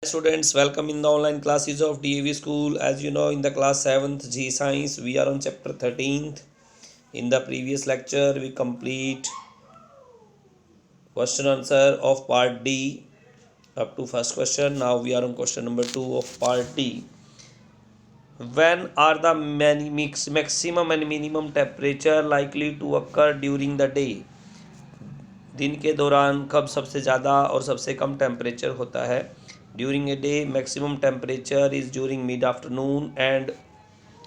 Students, welcome in the online classes of DAV School. As you know, in the class 7th G Science, we are on chapter 13th. In the previous lecture, we complete question answer of part D up to first question. Now we are on question number 2 of part D. When are the maximum and minimum temperature likely to occur during the day? दिन के दौरान कब सबसे ज़्यादा और सबसे कम temperature होता है? During a day maximum temperature is during mid afternoon and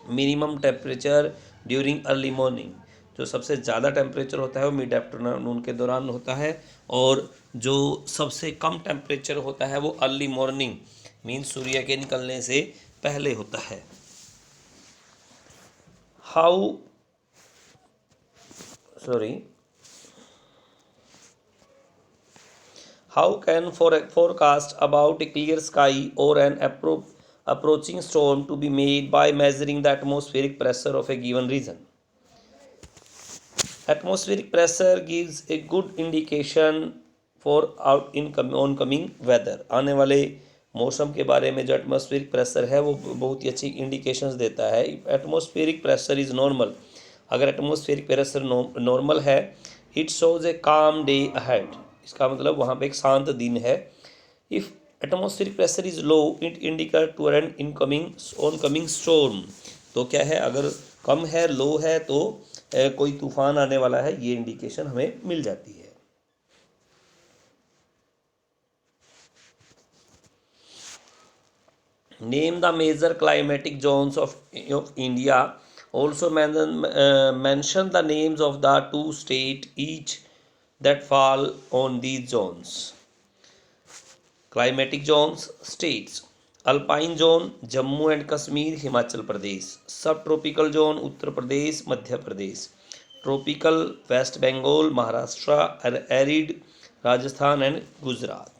minimum temperature during early morning. जो सबसे ज़्यादा टेम्परेचर होता है वो मिड आफ्टरनून के दौरान होता है, और जो सबसे कम टेम्परेचर होता है वो अर्ली मॉर्निंग मीन्स सूर्य के निकलने से पहले होता है। How can forecast about a clear sky or an approaching storm to be made by measuring the atmospheric pressure of a given region? Atmospheric pressure gives a good indication for oncoming weather. आने वाले मौसम के बारे में जो atmospheric pressure है वो बहुत ही अच्छी इंडिकेशंस देता है। एटमॉस्फेरिक प्रेशर इज़ नॉर्मल, अगर एटमॉस्फेरिक प्रेशर नॉर्मल है, इट शोज ए काम डे अहेड, इसका मतलब वहाँ पे एक शांत दिन है। If atmospheric pressure is low, it indicate to an oncoming storm. तो क्या है, अगर कम है, लो है, तो कोई तूफान आने वाला है, ये इंडिकेशन हमें मिल जाती है। Name the major climatic zones of India, also mention the names of the two states each that fall on these zones. Climatic zones states: alpine zone Jammu and Kashmir Himachal Pradesh, sub tropical zone Uttar Pradesh Madhya Pradesh, tropical west Bengal Maharashtra, arid Rajasthan and Gujarat.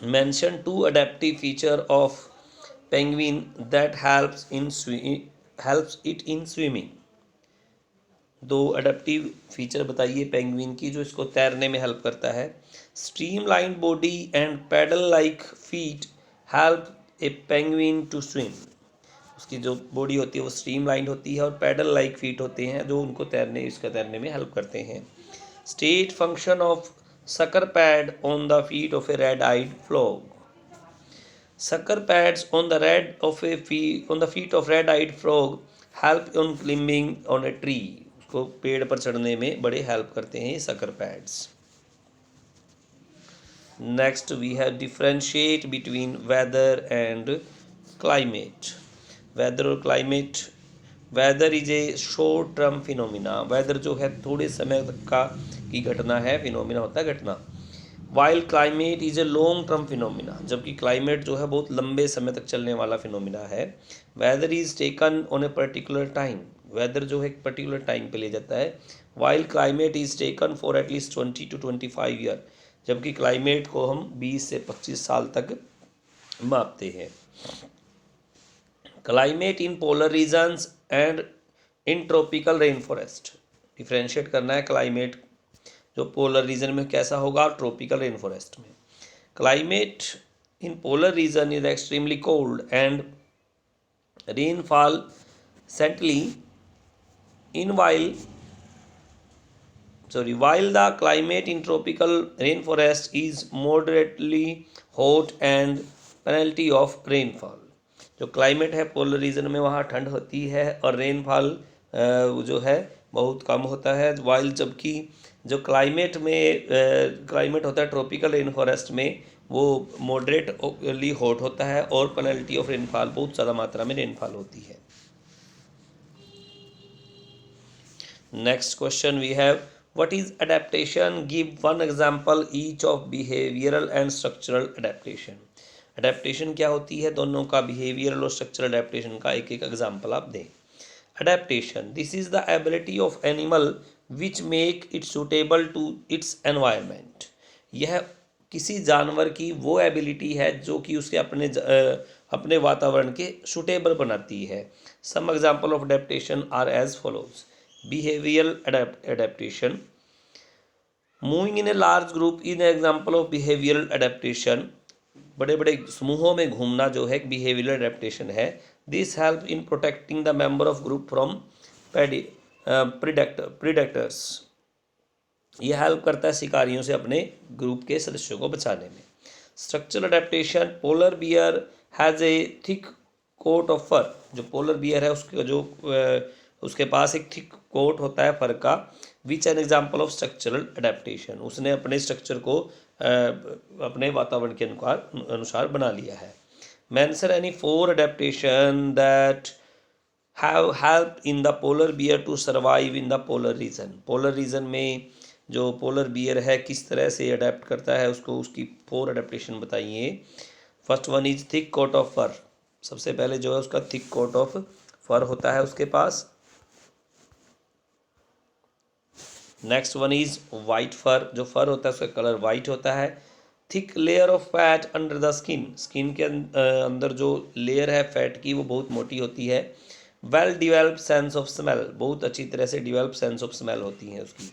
Mention two adaptive feature of penguin that helps it in swimming. दो adaptive feature बताइए penguin की जो इसको तैरने में help करता है। Streamline body and paddle like feet help a penguin to swim. उसकी जो बॉडी होती है वो स्ट्रीमलाइन होती है और पैडल लाइक फीट होते हैं जो उनको तैरने में हेल्प करते हैं। State function of sucker pad on the feet of a red-eyed frog. Sucker pads on the feet of red-eyed frog help on climbing on a tree. उसको पेड़ पर चढ़ने में बड़े हेल्प करते हैं sucker pads. Next we have differentiate between weather and climate. Weather और climate. Weather is a short term phenomena, weather जो है थोड़े समय तक का की घटना है, फिनोमिना होता है घटना। While climate is a long term phenomena, जबकि क्लाइमेट जो है बहुत लंबे समय तक चलने वाला फिनोमिना है। Weather is taken on a particular time, weather जो है एक पर्टिकुलर टाइम पे ले जाता है। While climate is taken for at least 20 to 25 year, जबकि क्लाइमेट को हम 20 से 25 साल तक मापते हैं। Climate in polar regions and in tropical rain forest, differentiate करना है क्लाइमेट जो पोलर रीजन में कैसा होगा और ट्रॉपिकल रेन फॉरेस्ट में। Climate in polar region is extremely cold and rainfall saintly in while the climate in tropical rainforest is moderately hot and penalty of rainfall. जो climate है polar region में वहाँ ठंड होती है और रेनफॉल जो है बहुत कम होता है, वाइल जबकि जो क्लाइमेट होता है ट्रॉपिकल रेन फॉरेस्ट में वो मॉडरेटली हॉट होता है और पेनल्टी ऑफ रेनफॉल बहुत ज़्यादा मात्रा में रेनफॉल होती है। Next question we have what is adaptation, give one example each of behavioural and structural adaptation. Adaptation क्या होती है, दोनों का बिहेवियरल और स्ट्रक्चरल अडेप्टेशन का एक एक एग्जांपल आप दें। Adaptation, this is the ability of animal which make it suitable to its environment. यह किसी जानवर की वो एबिलिटी है जो कि उसके अपने वातावरण के सूटेबल बनाती है। Some example of adaptation are as follows. Behavioural adaptation, moving in a large group in example of behavioural adaptation, बड़े बड़े समूहों में घूमना जो है बिहेवियरल अडेप्टेशन है। This help in protecting the member of group from predators, यह help करता है शिकारियों से अपने ग्रुप के सदस्यों को बचाने में। Structural adaptation, polar bear has a thick coat of fur, जो पोलर बियर है उसके पास एक थिक कोट होता है फर का। विच an example of structural adaptation, उसने अपने स्ट्रक्चर को अपने वातावरण के अनुसार बना लिया है। Mention any 4 adaptation that have help in the polar bear to survive in the polar region, polar region में जो पोलर बियर है किस तरह से अडेप्ट करता है उसको, उसकी 4 अडेप्टेशन बताइए। First one is thick coat of fur, सबसे पहले जो है उसका थिक कोट ऑफ फर होता है उसके पास। Next one is white fur, जो फर होता है उसका कलर वाइट होता है। Thick layer of fat under the skin, skin के अंदर जो लेयर है फैट की वो बहुत मोटी होती है। Well develop sense of smell, बहुत अच्छी तरह से डिवेल्प सेंस ऑफ स्मेल होती है उसकी।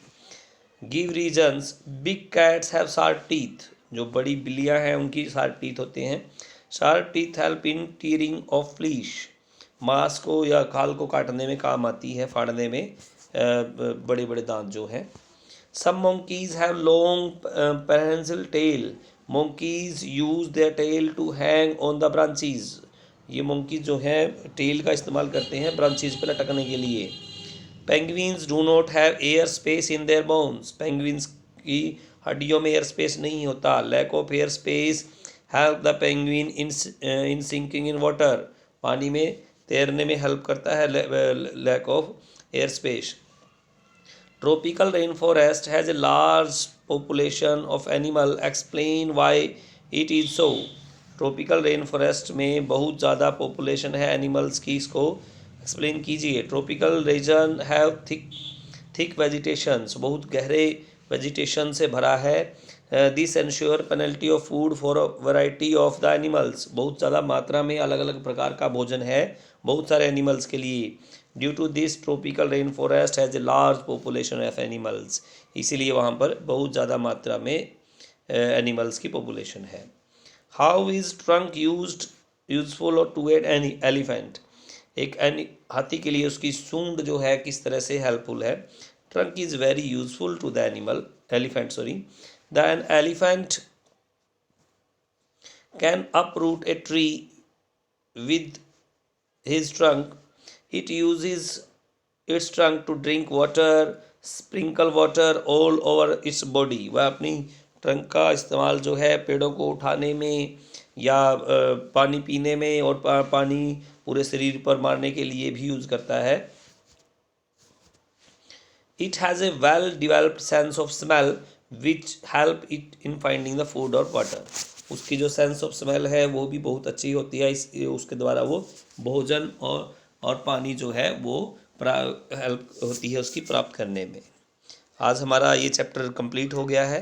Give reasons, big cats have sharp teeth, जो बड़ी बिल्लियाँ हैं उनकी शार्प टीथ होते हैं। Sharp teeth help in tearing of flesh, मांस को या खाल को काटने में काम आती है, फाड़ने में बड़े बड़े दांत जो हैं। Some monkeys have long prehensile tail, monkeys use their tail to hang on the branches, ये monkeys जो हैं टेल का इस्तेमाल करते हैं ब्रांचेज पर लटकने के लिए। Penguins do not have air space in their bones, penguins की हड्डियों में एयर स्पेस नहीं होता। Lack of air space help the penguin in sinking in water, पानी में तैरने में हेल्प करता है lack of air space. Tropical rain forest has a large population of animal, explain why it is so, tropical rain forest में बहुत ज़्यादा population है एनिमल्स की, इसको एक्सप्लेन कीजिए। Tropical region have thick vegetations, बहुत गहरे वेजिटेशन से भरा है। This ensure penalty of food for variety of the animals, बहुत ज़्यादा मात्रा में अलग अलग प्रकार का भोजन है बहुत सारे एनिमल्स के लिए। Due to this tropical rain forest has a large population of animals, इसीलिए वहाँ पर बहुत ज़्यादा मात्रा में एनिमल्स की पॉपुलेशन है। How is trunk useful to an elephant, एक हाथी के लिए उसकी सूंड जो है किस तरह से हेल्पफुल है। Trunk is very useful to the elephant the an elephant can uproot a tree with his trunk, it uses its trunk to drink water, sprinkle water all over its body, वह अपनी trunk का इस्तेमाल जो है पेड़ों को उठाने में या पानी पीने में और पानी पूरे शरीर पर मारने के लिए भी यूज़ करता है। It has a well developed sense of smell which help it in finding the food और वाटर, उसकी जो सेंस ऑफ स्मेल है वो भी बहुत अच्छी होती है, उसके द्वारा वो भोजन और पानी जो है वो हेल्प होती है उसकी प्राप्त करने में। आज हमारा ये चैप्टर कंप्लीट हो गया है,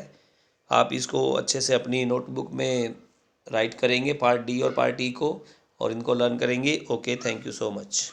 आप इसको अच्छे से अपनी नोटबुक में राइट करेंगे पार्ट डी और पार्ट ई को और इनको लर्न करेंगे। Okay, thank you so much.